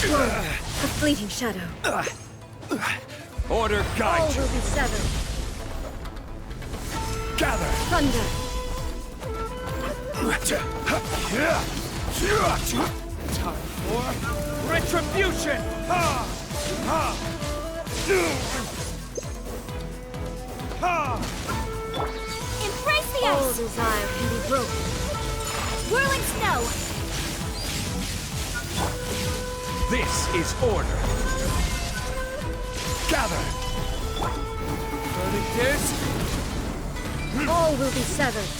This world, a fleeting shadow. Order guide All you. will be severed. Gather. Thunder. Time for retribution. Ha! Ha! Ha! Embrace the All ice! desire can be broken. Whirling snow! This is order. Gather. Burning gears. All will be severed.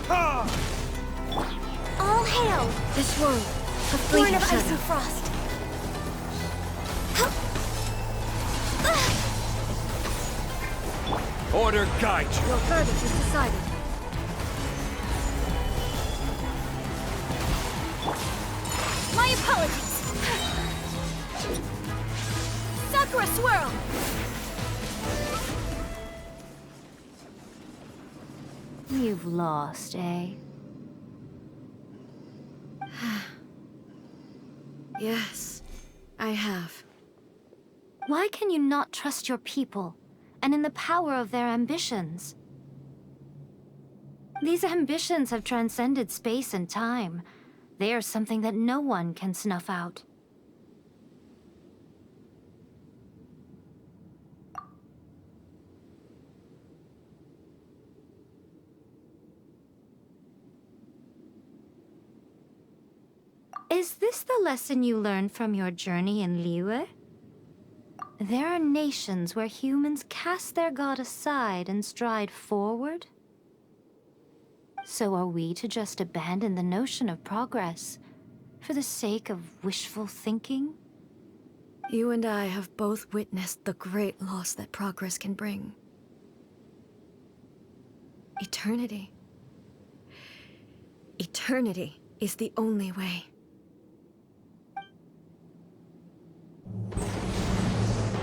Ha! All hail! This world, a Born fleeting of ice shadow. and frost! Order guide you. Your verdict is decided. My apologies! Sakura swirl! You've lost, eh? Yes, I have. Why can you not trust your people, and in the power of their ambitions? These ambitions have transcended space and time. They are something that no one can snuff out. Is this the lesson you learned from your journey in Liyue? There are nations where humans cast their god aside and stride forward. So are we to just abandon the notion of progress for the sake of wishful thinking? You and I have both witnessed the great loss that progress can bring. Eternity. Eternity is the only way.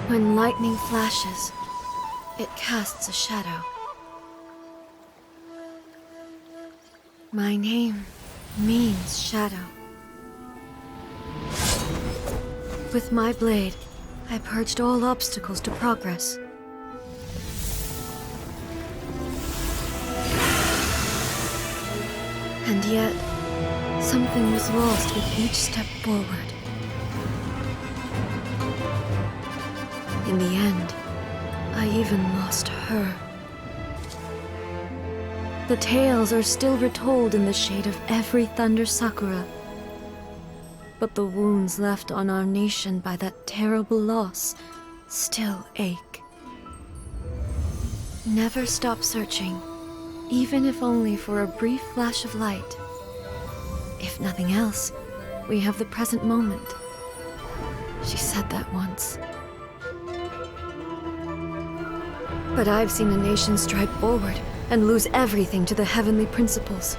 When lightning flashes, it casts a shadow. My name means shadow. With my blade, I purged all obstacles to progress. And yet, something was lost with each step forward. In the end, I even lost her. The tales are still retold in the shade of every Thunder Sakura. But the wounds left on our nation by that terrible loss still ache. Never stop searching, even if only for a brief flash of light. If nothing else, we have the present moment. She said that once. But I've seen a nation stride forward and lose everything to the heavenly principles.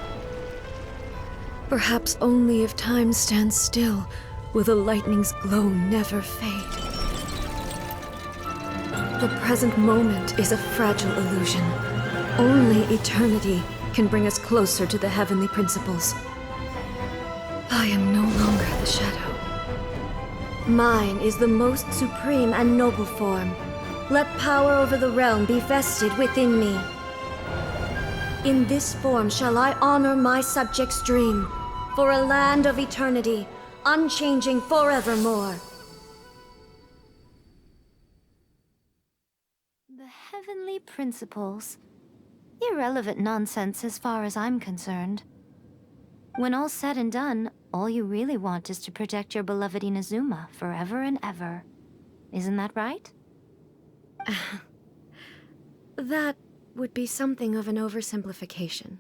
Perhaps only if time stands still will the lightning's glow never fade. The present moment is a fragile illusion. Only eternity can bring us closer to the heavenly principles. I am no longer the shadow. Mine is the most supreme and noble form. Let power over the realm be vested within me. In this form shall I honor my subjects' dream, for a land of eternity, unchanging forevermore. The heavenly principles. Irrelevant nonsense as far as I'm concerned. When all's said and done, all you really want is to protect your beloved Inazuma forever and ever. Isn't that right? That would be something of an oversimplification.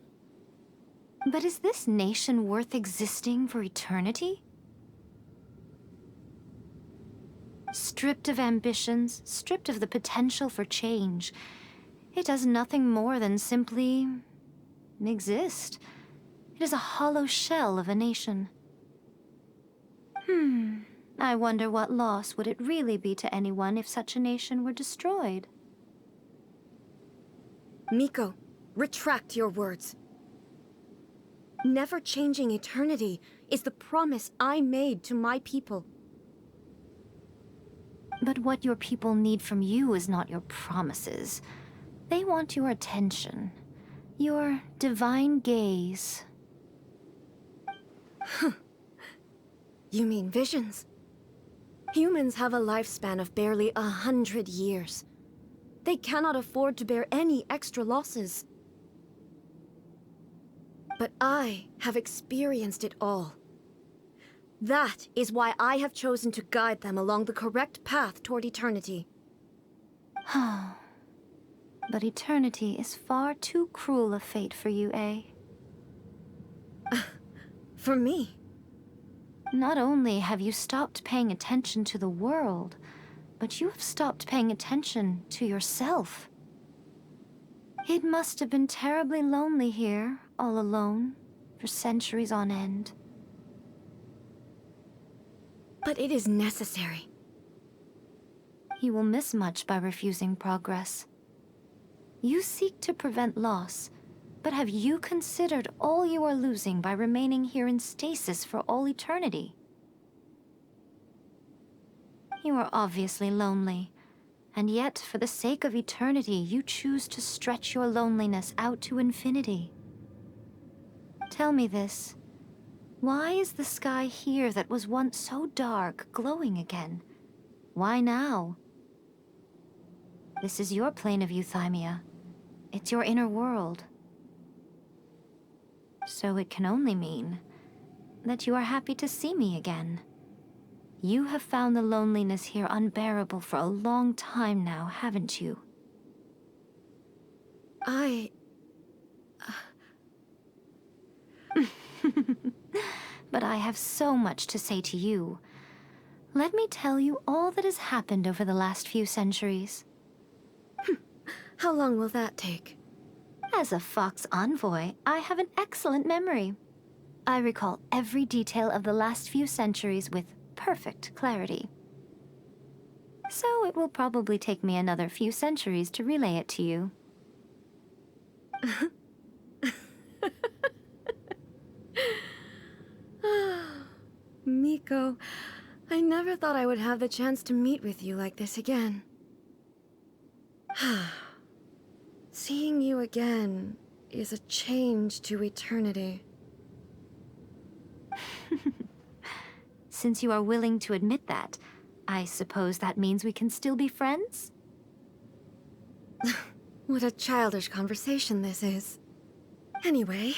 But is this nation worth existing for eternity? Stripped of ambitions, stripped of the potential for change, it does nothing more than simply exist. It is a hollow shell of a nation. I wonder what loss would it really be to anyone if such a nation were destroyed? Miko, retract your words. Never changing eternity is the promise I made to my people. But what your people need from you is not your promises. They want your attention. Your divine gaze. You mean visions? Humans have a lifespan of barely 100 years. They cannot afford to bear any extra losses. But I have experienced it all. That is why I have chosen to guide them along the correct path toward eternity. But eternity is far too cruel a fate for you, eh? For me? Not only have you stopped paying attention to the world, but you have stopped paying attention to yourself. It must have been terribly lonely here, all alone, for centuries on end. But it is necessary. You will miss much by refusing progress. You seek to prevent loss, but have you considered all you are losing by remaining here in stasis for all eternity? You are obviously lonely, and yet for the sake of eternity, you choose to stretch your loneliness out to infinity. Tell me this. Why is the sky here that was once so dark glowing again? Why now? This is your plane of euthymia. It's your inner world. So it can only mean that you are happy to see me again. You have found the loneliness here unbearable for a long time now, haven't you? But I have so much to say to you. Let me tell you all that has happened over the last few centuries. How long will that take? As a Fox envoy, I have an excellent memory. I recall every detail of the last few centuries with perfect clarity. So it will probably take me another few centuries to relay it to you. Miko, I never thought I would have the chance to meet with you like this again. Seeing you again is a change to eternity. Since you are willing to admit that, I suppose that means we can still be friends? What a childish conversation this is. Anyway,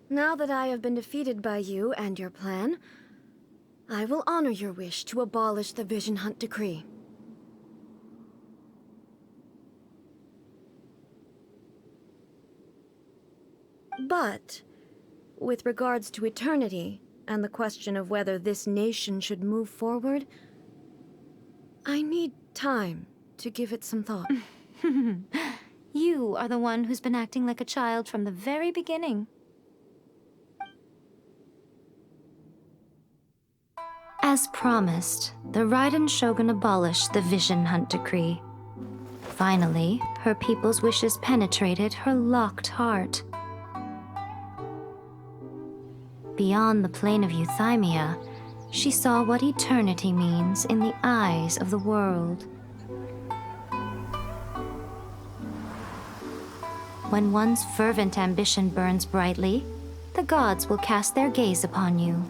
now that I have been defeated by you and your plan, I will honor your wish to abolish the Vision Hunt Decree. But, with regards to eternity, and the question of whether this nation should move forward, I need time to give it some thought. You are the one who's been acting like a child from the very beginning. As promised, the Raiden Shogun abolished the Vision Hunt Decree. Finally, her people's wishes penetrated her locked heart. Beyond the plane of euthymia, she saw what eternity means in the eyes of the world. When one's fervent ambition burns brightly, the gods will cast their gaze upon you.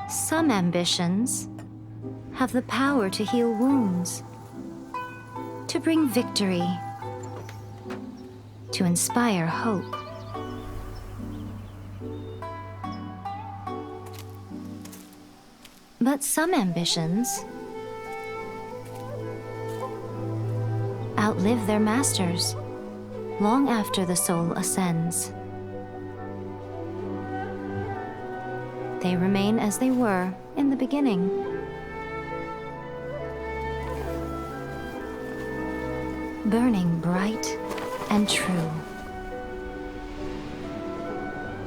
Some ambitions have the power to heal wounds, to bring victory, to inspire hope. But some ambitions outlive their masters long after the soul ascends. They remain as they were in the beginning. Burning bright and true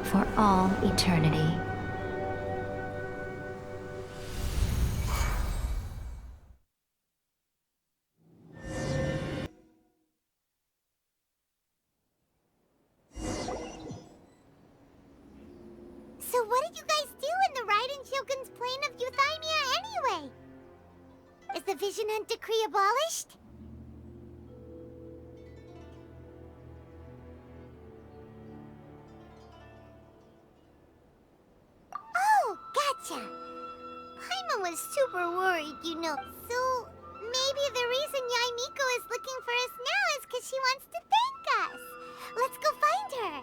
for all eternity. what did you guys do in the Raiden Shogun's plane of Euthymia anyway? Is the Vision Hunt decree abolished? Oh, gotcha. Paimon was super worried, you know. So, maybe the reason Yae Miko is looking for us now is because she wants to thank us. Let's go find her.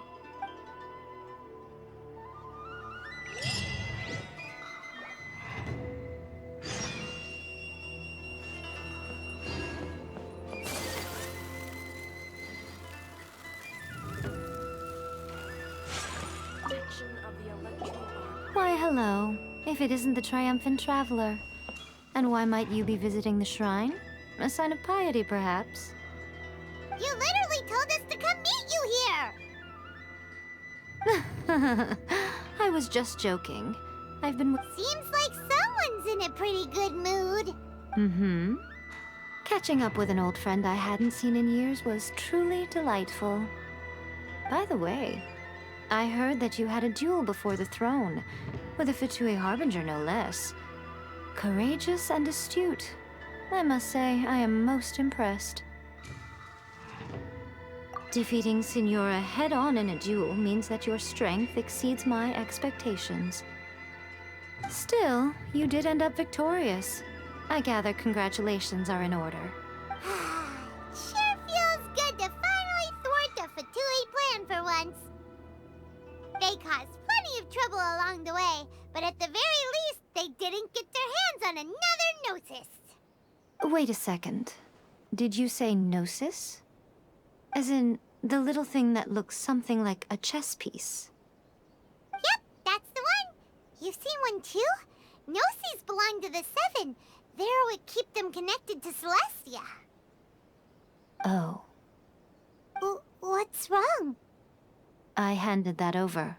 Why, hello. If it isn't the triumphant traveler. And why might you be visiting the shrine? A sign of piety, perhaps? You literally told us to come meet you here! I was just joking. I've been... Seems like someone's in a pretty good mood. Mm-hmm. Catching up with an old friend I hadn't seen in years was truly delightful. By the way, I heard that you had a duel before the throne, with a Fatui Harbinger no less. Courageous and astute. I must say, I am most impressed. Defeating Signora head-on in a duel means that your strength exceeds my expectations. Still, you did end up victorious. I gather congratulations are in order. Sure feels good to finally thwart a Fatui plan for once. They caused plenty of trouble along the way, but at the very least, they didn't get their hands on another Gnosis. Wait a second. Did you say Gnosis? As in, the little thing that looks something like a chess piece? Yep, that's the one. You've seen one too? Gnosis belong to the Seven. They're what keep them connected to Celestia. Oh. What's wrong? I handed that over.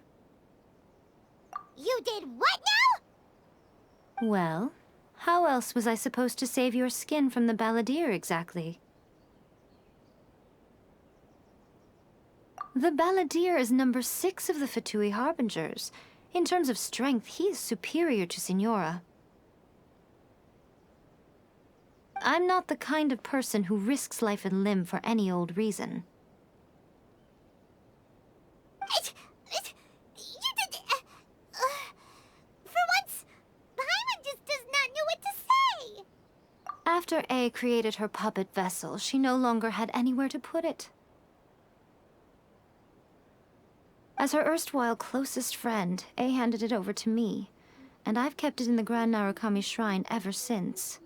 You did what now? Well, how else was I supposed to save your skin from the Balladeer exactly? The Balladeer is number 6 of the Fatui Harbingers. In terms of strength, he is superior to Signora. I'm not the kind of person who risks life and limb for any old reason. You did... for once, Paimon just does not know what to say. After A created her puppet vessel, she no longer had anywhere to put it. As her erstwhile closest friend, A handed it over to me, and I've kept it in the Grand Narukami Shrine ever since.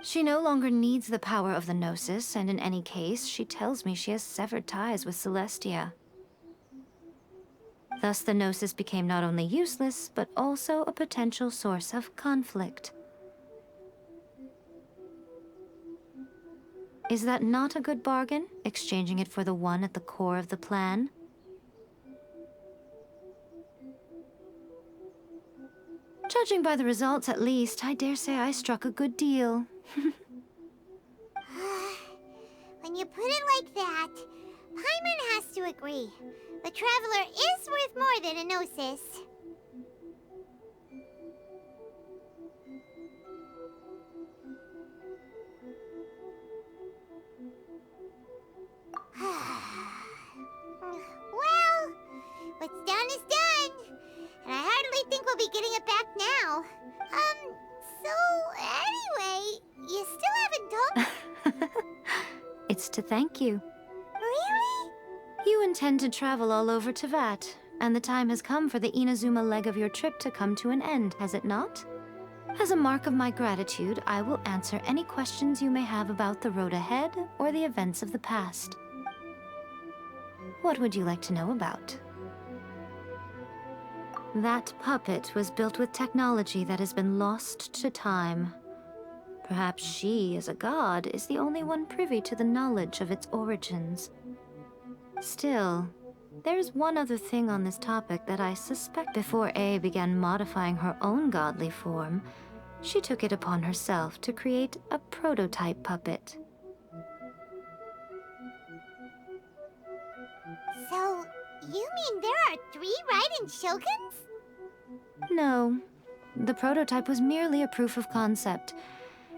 She no longer needs the power of the Gnosis, and in any case, she tells me she has severed ties with Celestia. Thus, the Gnosis became not only useless, but also a potential source of conflict. Is that not a good bargain, exchanging it for the one at the core of the plan? Judging by the results, at least, I dare say I struck a good deal. When you put it like that, Paimon has to agree. The Traveler is worth more than a Gnosis. Well, what's done is done. And I hardly think we'll be getting it back now. So anyway, you still haven't told... It's to thank you. Really? You intend to travel all over Teyvat, and the time has come for the Inazuma leg of your trip to come to an end, has it not? As a mark of my gratitude, I will answer any questions you may have about the road ahead or the events of the past. What would you like to know about? That puppet was built with technology that has been lost to time. Perhaps she, as a god, is the only one privy to the knowledge of its origins. Still, there's one other thing on this topic that I suspect. Before A began modifying her own godly form, she took it upon herself to create a prototype puppet. So, You mean there are 3 Raiden Shoguns? No. The prototype was merely a proof of concept.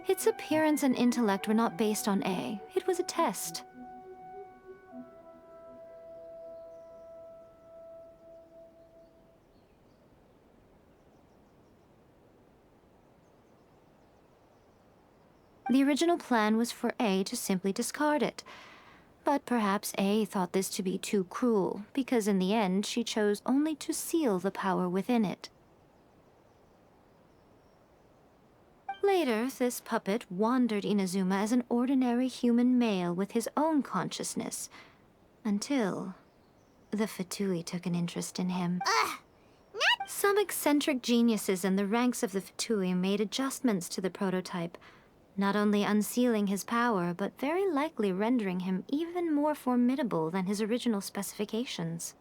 Its appearance and intellect were not based on A. It was a test. The original plan was for A to simply discard it. But perhaps A thought this to be too cruel, because in the end she chose only to seal the power within it. Later, this puppet wandered Inazuma as an ordinary human male with his own consciousness, until the Fatui took an interest in him. Some eccentric geniuses in the ranks of the Fatui made adjustments to the prototype, not only unsealing his power, but very likely rendering him even more formidable than his original specifications.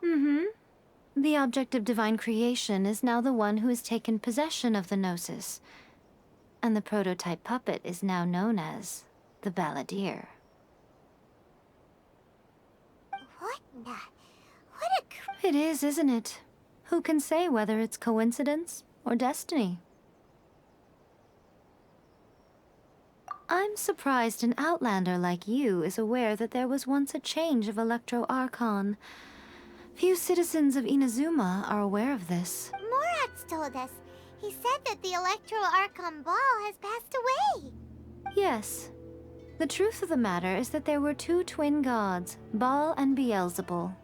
The object of divine creation is now the one who has taken possession of the Gnosis, and the prototype puppet is now known as the Balladeer. It is, isn't it? Who can say whether it's coincidence or destiny? I'm surprised an outlander like you is aware that there was once a change of Electro Archon. Few citizens of Inazuma are aware of this. Morat's told us. He said that the Electro Archon Ball has passed away. Yes. The truth of the matter is that there were 2 twin gods, Baal and Beelzebul.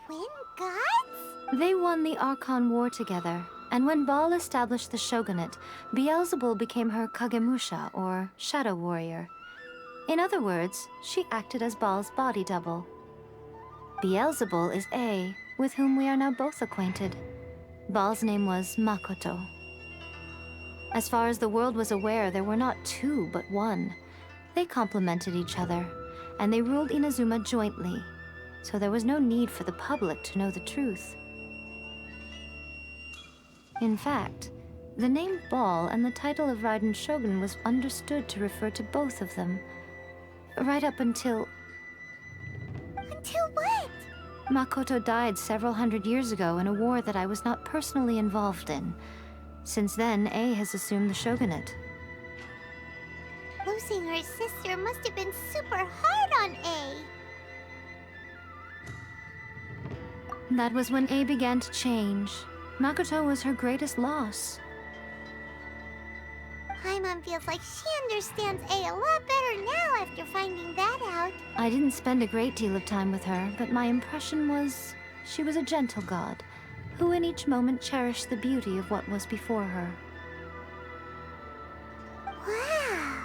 Twin gods? They won the Archon War together, and when Baal established the shogunate, Beelzebul became her Kagemusha, or shadow warrior. In other words, she acted as Baal's body double. Beelzebul is A, with whom we are now both acquainted. Baal's name was Makoto. As far as the world was aware, there were not 2, but 1. They complemented each other, and they ruled Inazuma jointly, so there was no need for the public to know the truth. In fact, the name Baal and the title of Raiden Shogun was understood to refer to both of them, right up until... Until what? Makoto died several hundred years ago in a war that I was not personally involved in. Since then, A has assumed the shogunate. Losing her sister must have been super hard on A. That was when A began to change. Makoto was her greatest loss. Paimon feels like she understands A a lot better now after finding that out. I didn't spend a great deal of time with her, but my impression was she was a gentle god, who in each moment cherished the beauty of what was before her. Wow.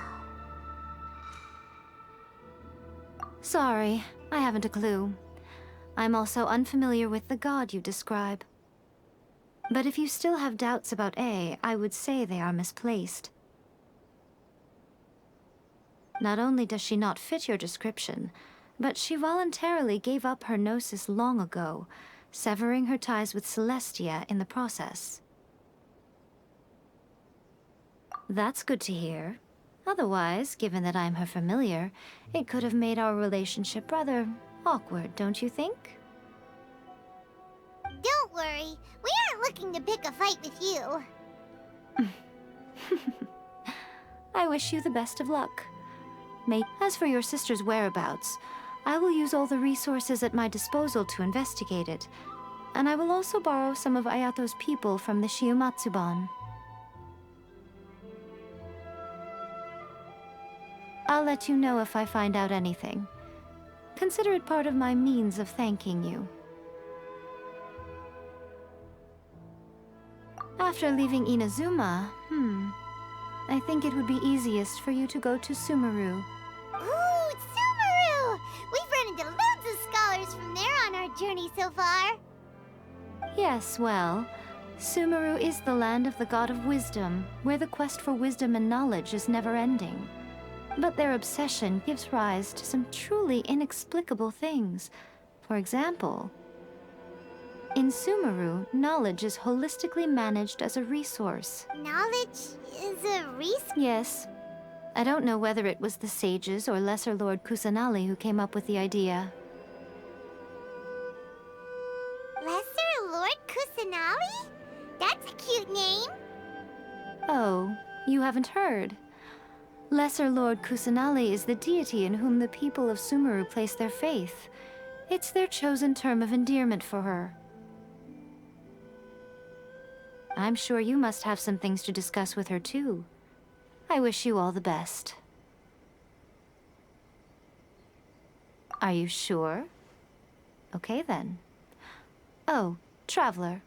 Sorry, I haven't a clue. I'm also unfamiliar with the god you describe. But if you still have doubts about A, I would say they are misplaced. Not only does she not fit your description, but she voluntarily gave up her gnosis long ago, severing her ties with Celestia in the process. That's good to hear. Otherwise, given that I'm her familiar, it could have made our relationship rather awkward, don't you think? Don't worry, we aren't looking to pick a fight with you. I wish you the best of luck. As for your sister's whereabouts, I will use all the resources at my disposal to investigate it, and I will also borrow some of Ayato's people from the Shiumatsuban. I'll let you know if I find out anything. Consider it part of my means of thanking you. After leaving Inazuma, I think it would be easiest for you to go to Sumeru. Ooh, Sumeru! We've run into loads of scholars from there on our journey so far. Yes, well, Sumeru is the land of the god of wisdom, where the quest for wisdom and knowledge is never-ending. But their obsession gives rise to some truly inexplicable things. For example, in Sumeru, knowledge is holistically managed as a resource. Knowledge is a resource? Yes. I don't know whether it was the sages or Lesser Lord Kusanali who came up with the idea. Kusanali? That's a cute name. Oh, you haven't heard. Lesser Lord Kusanali is the deity in whom the people of Sumeru place their faith. It's their chosen term of endearment for her. I'm sure you must have some things to discuss with her too. I wish you all the best. Are you sure? Okay then. Oh, Traveler.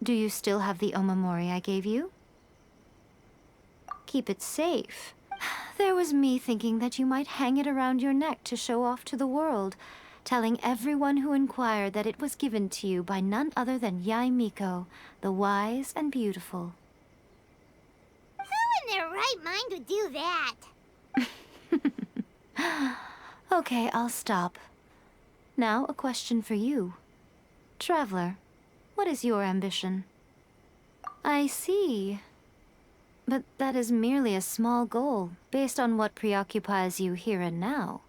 Do you still have the omamori I gave you? Keep it safe. There was me thinking that you might hang it around your neck to show off to the world, telling everyone who inquired that it was given to you by none other than Yae Miko, the wise and beautiful. Who in their right mind would do that? Okay, I'll stop. Now, a question for you. Traveler, what is your ambition? I see. But that is merely a small goal, based on what preoccupies you here and now.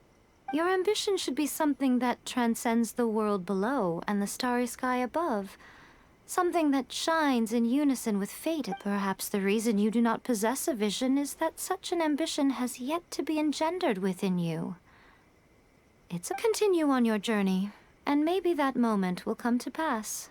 Your ambition should be something that transcends the world below and the starry sky above. Something that shines in unison with fate. Perhaps the reason you do not possess a vision is that such an ambition has yet to be engendered within you. It's a continue on your journey, and maybe that moment will come to pass.